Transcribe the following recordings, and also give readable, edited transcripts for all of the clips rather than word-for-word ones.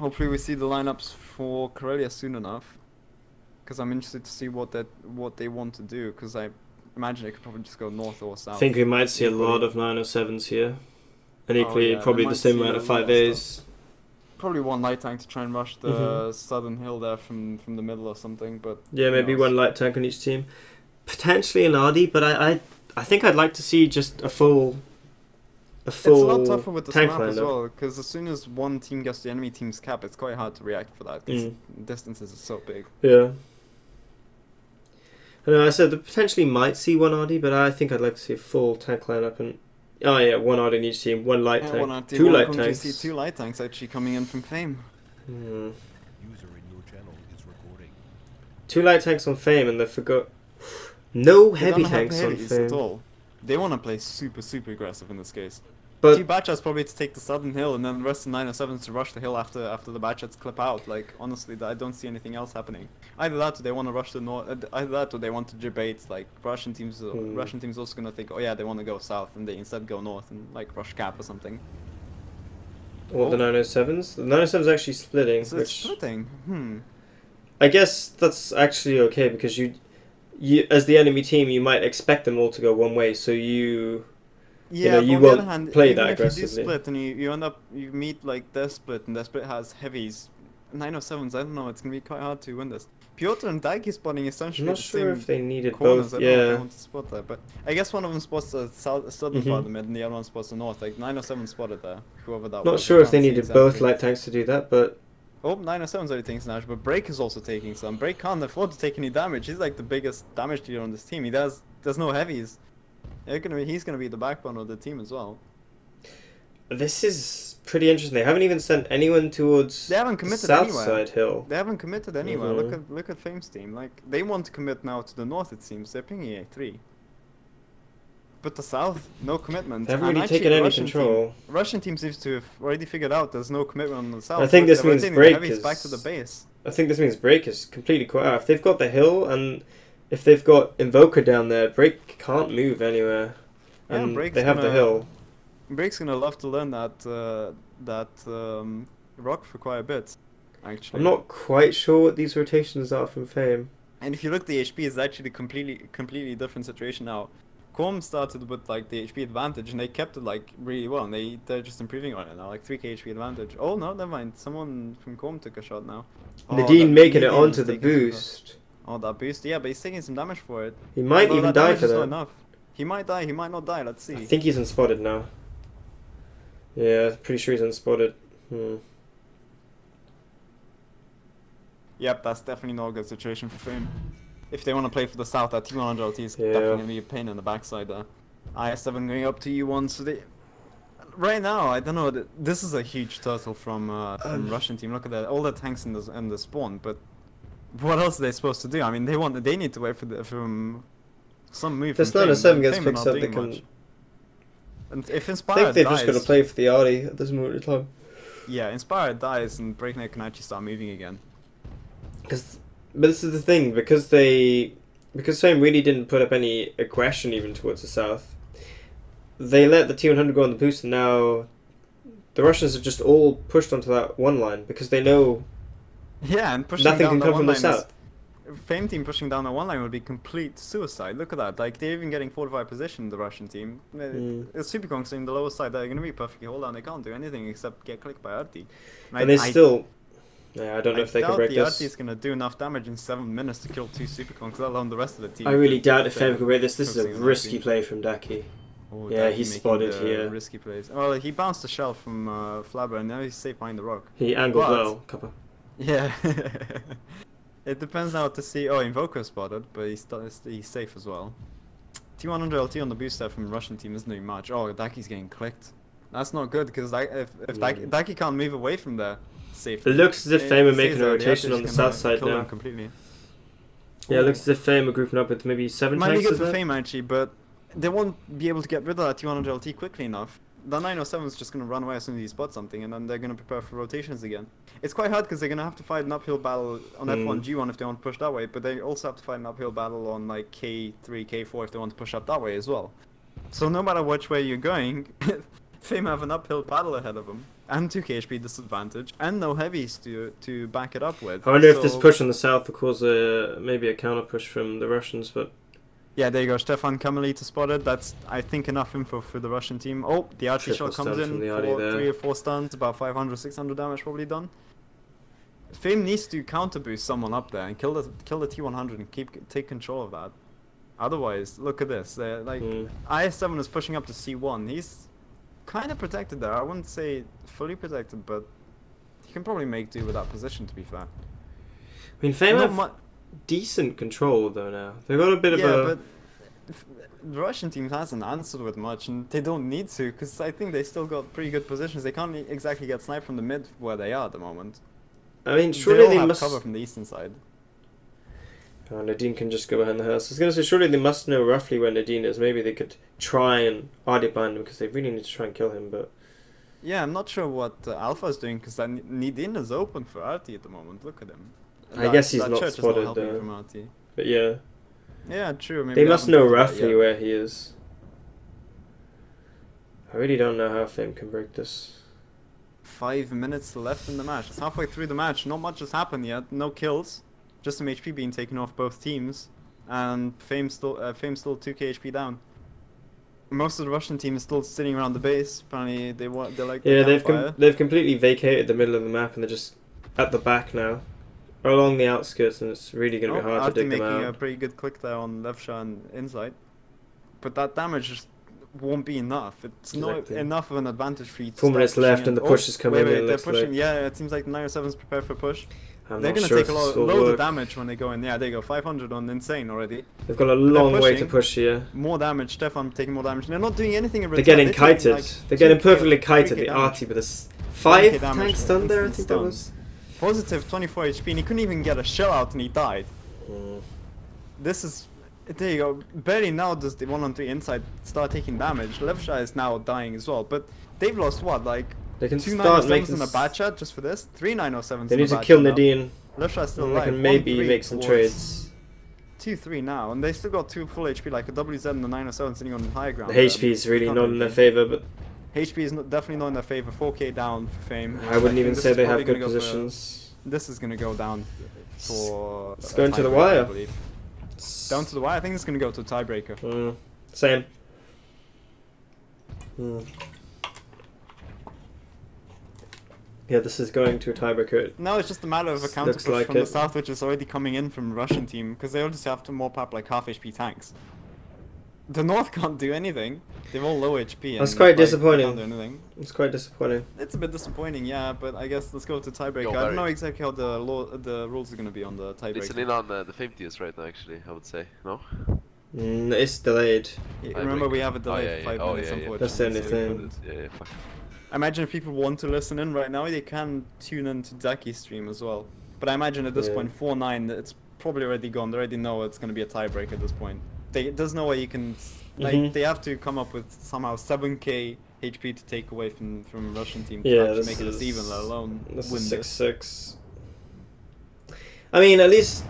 hopefully we see the lineups for Karelia soon enough. Because I'm interested to see what they want to do. Because I imagine they could probably just go north or south. I think we might see a lot of 907s here. And equally, yeah, probably the same amount of 5As. Probably one light tank to try and rush the southern hill there from the middle or something. But yeah, maybe one light tank on each team. Potentially an Ardy, but I think I'd like to see just a full it's a lot tougher with the tank map as lineup. well, because as soon as one team gets the enemy team's cap, it's quite hard to react for that, because distances are so big. Yeah. I know, I said that potentially might see one Ardy, but I think I'd like to see a full tank lineup and... Oh yeah, one Ardy in each team, one light tank, two light tanks. You see two light tanks actually coming in from Fame. User in your channel is recording. Two light tanks on Fame, and they forgot... No heavy tanks on Fame. At all. They want to play super aggressive in this case. But two Batchats probably to take the southern hill, and then the rest of the 907s to rush the hill after the Batchats clip out. Like, honestly, I don't see anything else happening. Either that or they want to rush the north, either that or they want to debate. Like, Russian teams also gonna think, oh yeah, they want to go south, and they instead go north and like rush cap or something. What, the 907s? The 907s actually splitting. So it's splitting. I guess that's actually okay, because you as the enemy team, you might expect them all to go one way, so you won't play that aggressively. If you do split and you meet like their split, and their split has heavies, 907s, I don't know, it's gonna be quite hard to win this. Piotr and Daiki spotting essentially I'm not the sure same if they needed corners. both. I don't know if Yeah, they want to spot there, but I guess one of them spots the southern part of the mid, and the other one spots the north. Like 907 spotted there, whoever that was. not sure if they needed both light tanks to do that, but oh, 907's already taking some damage, but Break is also taking some. Break can't afford to take any damage. He's like the biggest damage dealer on this team. There's no heavies. He's gonna be the backbone of the team as well. this is pretty interesting. They haven't even sent anyone towards They haven't committed south anywhere. side hill. They haven't committed anywhere. Look at Fame's team. Like, they want to commit now to the north, it seems. They're pinging A3. But the south, no commitment. They haven't really taken any control. Russian team seems to have already figured out there's no commitment on the south. I think this means Break is back to the base. I think this means Break is completely cut out. If they've got the hill and if they've got Invoker down there, Break can't move anywhere. And they have the hill. Break's gonna love to learn that rock for quite a bit, actually. I'm not quite sure what these rotations are from Fame. And if you look at the HP, it's actually completely different situation now. KOPM started with like the HP advantage, and they kept it like really well, and they're just improving on it now, like 3k HP advantage. Oh no, never mind. Someone from KOPM took a shot now. Nadine making it onto the boost. Oh, that boost, yeah, but he's taking some damage for it. He might even die for that. Not enough. He might die, he might not die, let's see. I think he's unspotted now. Yeah, pretty sure he's unspotted. Yep, that's definitely not a good situation for Fame. If they want to play for the south, that T100 LT is definitely going to be a pain in the backside there. IS7 going up to U1, so they... Right now, I don't know, this is a huge turtle from Russian team. Look at that, all the tanks in the spawn, but what else are they supposed to do? I mean, they need to wait for some move. If this 7 gets picked up, they can... And if I Inspired think they're dies, just going to play for the Ardy at this moment in time. Yeah, Inspired dies and Breakneck can actually start moving again. But this is the thing, because Fame really didn't put up any aggression even towards the south, they let the T100 go on the boost, and now the Russians have just all pushed onto that one line because they know and pushing nothing down can come from the south. Fame team pushing down the one line would be complete suicide. Look at that. Like, they're even getting fortified position, the Russian team. It's Super Kongs in the lower side. They're going to be perfectly hold down. They can't do anything except get clicked by Arti. And they still... Yeah, I don't know if they can break this. I doubt the Arti is going to do enough damage in 7 minutes to kill 2 Super Kongs, let alone the rest of the team. I really doubt if Fame can break this. This is a risky play from Daki. Oh, yeah, he's spotted here. Risky plays. Well, he bounced the shell from Flabber, and now he's safe behind the rock. He angled well, Kappa. Yeah. It depends now to see. Oh, Invoker spotted, but he's safe as well. T100 LT on the boost there from Russian team isn't doing much. Oh, Daki's getting clicked. That's not good, because if Daki can't move away from there safely. It looks as if Fame are making a rotation on the south side now. Completely. Yeah, it looks as if Fame are grouping up with maybe 7 tanks. Might be good for Fame actually, but they won't be able to get rid of that T100 LT quickly enough. The 907 is just going to run away as soon as he spots something, and then they're going to prepare for rotations again. It's quite hard because they're going to have to fight an uphill battle on F1, G1 if they want to push that way, but they also have to fight an uphill battle on like K3, K4 if they want to push up that way as well. So no matter which way you're going, Fame have an uphill battle ahead of them. and 2k HP disadvantage, and no heavies to back it up with. I wonder if So- this push on the south will cause maybe a counter push from the Russians, but Yeah, there you go. Stefan Kamelita spotted. That's, I think, enough info for the Russian team. Oh, the RT Triple shot comes stun in from the for RT there. 3 or 4 stuns, about 500, 600 damage probably done. Fame needs to counter boost someone up there and kill the T100 and take control of that. Otherwise, look at this. Like IS7 is pushing up to C1. He's kind of protected there. I wouldn't say fully protected, but he can probably make do with that position. To be fair. I mean, Fame Not have decent control though now. They've got a bit of yeah, a. but the Russian team hasn't answered with much, and they don't need to, because I think they still got pretty good positions. They can't exactly get sniped from the mid where they are at the moment. I mean, They surely all they have must. cover from the eastern side. Oh, Nadine can just go behind the house. I was gonna say, surely they must know roughly where Nadine is. Maybe they could try and RD bind him because they really need to try and kill him. But Yeah, I'm not sure what Alpha is doing, because Nidin is open for RT at the moment. Look at him. I guess he's that not church spotted is not helping though. from RT. But yeah, Yeah, true. Maybe they they must haven't know thought about it roughly yet. where he is. I really don't know how Fame can break this. 5 minutes left in the match. It's halfway through the match. Not much has happened yet. No kills. Just some HP being taken off both teams. And Fame still 2k HP down. Most of the Russian team is still sitting around the base. Apparently they're like Yeah, the campfire. they've completely vacated the middle of the map and they're just at the back now, or along the outskirts, and it's really going to be hard to Artie dig them making a out. pretty good click there on Levsha and Insight. But that damage just won't be enough. It's Exactly. not enough of an advantage for you to 4 start minutes pushing left in. and the push is coming wait, in, it they're looks pushing. like. Yeah, it seems like 907's prepared for push. I'm They're not gonna sure take if a this will load of work. damage when they go in. Yeah, there you go, 500 on Insane already. They've got a long way to pushing. push here. More damage. Stefan taking more damage. They're not doing anything in They're return. getting kited. Like They're getting 2K perfectly kited. 3K The damage. RT with a 1K 5 damage, tank stun there, I instant think that stun. was. Positive 24 HP, and he couldn't even get a shell out, and he died. This is. There you go. Barely now does the 1-on-3 Inside start taking damage. Levsha is now dying as well, but they've lost what, like They can 2 start 907s making. in a bad chat just for this? 3 907s. They in a need to bad kill chat now. Nadine. Levsha is still And they alive. can maybe 1-3 make some towards trades. 2-3 now, and they still got 2 full HP, like a WZ and the 907 sitting on the high ground. The HP is really Can't not do in their anything. favour, but HP is definitely not in their favor. 4k down for Fame. I wouldn't think even this say is they probably have good gonna go for- positions. This is gonna go down for. It's a going to the tiebreaker, wire. I believe. Down to the wire. I think it's gonna go to a tiebreaker. Same. Yeah, this is going to a tiebreaker. Now it's just a matter of a counter Looks push like from the it. south, which is already coming in from the Russian team, because they all just have to mop up like half HP tanks. The north can't do anything. They're all low HP. That's and, quite like, they disappointing. Can't do anything. It's quite disappointing. It's a bit disappointing, yeah, but I guess let's go to tiebreaker. Yo, I don't Barry. know exactly how the rules are gonna be on the tiebreaker. Listening on the fame tiers right now, actually, I would say. No? It's delayed. Yeah, remember, we have a delay yeah, for yeah. 5 Oh, minutes, yeah, yeah. unfortunately. That's the only so we thing. couldn't. Yeah, fuck. I imagine if people want to listen in right now, they can tune in to Zaki's stream as well. But I imagine at this Yeah. point, 4-9, it's probably already gone. They already know it's going to be a tiebreak at this point. There's no way you can... Like, Mhm. they have to come up with somehow 7k HP to take away from Russian team to Yeah, actually this make it as is- even, let alone This win is this. 6-6. I mean, at least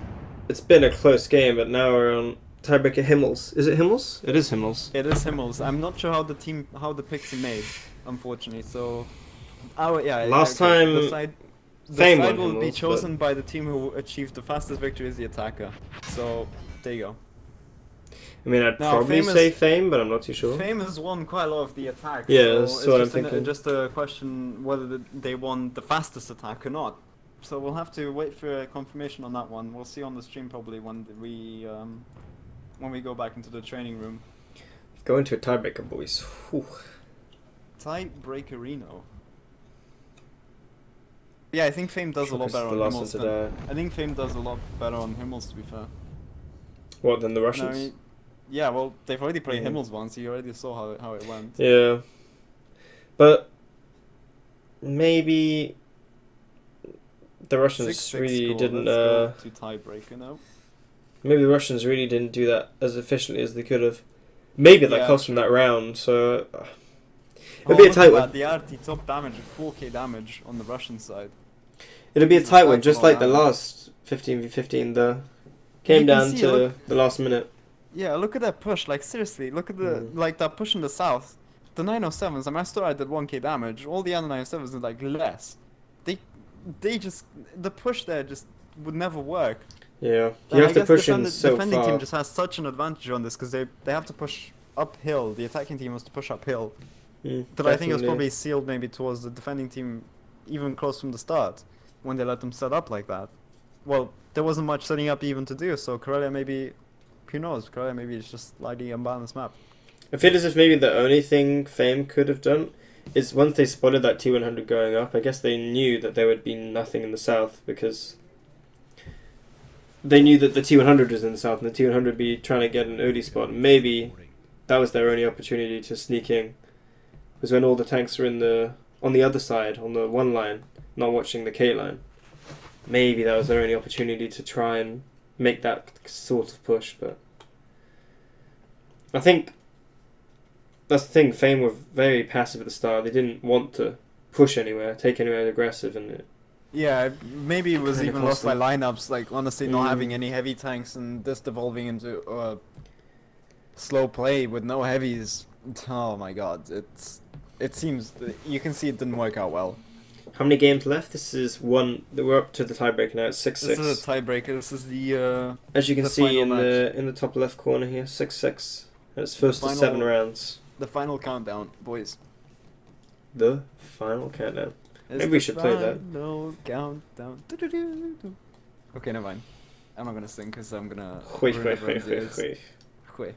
it's been a close game, but now we're on tiebreaker Himmels. Is it Himmels? It is Himmels. It is Himmels. I'm not sure how the picks are made, unfortunately. So, Last okay, time, the side Fame will won be Himmels, chosen by the team who achieved the fastest victory as the attacker. So there you go. I mean, I'd Now, probably Fame say is- Fame, but I'm not too sure. Fame has won quite a lot of the attacks. Yeah, so that's it's what I'm just thinking. just a question whether they won the fastest attack or not. So we'll have to wait for a confirmation on that one. We'll see on the stream probably when we go back into the training room. Going to a tiebreaker, boys. Whew. Tiebreakerino. Yeah, I think Fame does a lot Focus better the on last Himmels. one today. I think Fame does a lot better on Himmels, to be fair. What, than the No, I Russians? mean, yeah, well, they've already played Mhm. Himmels once. You already saw how it went. Yeah. But maybe the Russians 6-6 really score. didn't. Let's go to tiebreaker now. Maybe the Russians really didn't do that as efficiently as they could have. Maybe that Yeah, cost them that round. So Oh, it'll be a look tight at one. that, the RT top damage, 4k damage on the Russian side. It'll be a He's tight one, attacked just a lot like the of last 15v15. The came can down see, to look. the last minute. Yeah, look at that push. Like seriously, look at the Mm. like that push in the south. the 907s, I mean, I still did 1k damage. All the other 907s did like less. They just the push there just would never work. Yeah, And you I have to guess push in so defending far. team just has such an advantage on this because they have to push uphill. The attacking team has to push uphill. That I think it was probably sealed maybe towards the defending team, even close from the start, when they let them set up like that. Well, there wasn't much setting up even to do, so Karelia maybe, who knows, Karelia maybe is just slightly unbalanced map. I feel as if maybe the only thing Fame could have done is once they spotted that T100 going up, I guess they knew that there would be nothing in the south because they knew that the T100 was in the south and the T100 would be trying to get an OD spot. Maybe that was their only opportunity to sneak in. Was when all the tanks were on the other side, on the 1 line, not watching the K line. Maybe that was their only opportunity to try and make that sort of push, but I think that's the thing. Fame were very passive at the start. They didn't want to push anywhere, take anywhere aggressive, and yeah, maybe it was kinda even cost lost by them. honestly not having any heavy tanks and this devolving into slow play with no heavies. Oh my god, it seems you can see it didn't work out well. How many games left? This is one. We're up to the tiebreaker now. It's 6-6. This is a tiebreaker. This is the As you can the see final in match. the top left corner here, 6-6. It's first to Final- 7 rounds. the final countdown, boys. The final countdown. It's Maybe we the should play that. final countdown. Do-do-do-do. Okay, never mind. I'm not gonna sing because I'm gonna. Wait, ruin wait, everyone's wait, wait, ears. wait. Wait.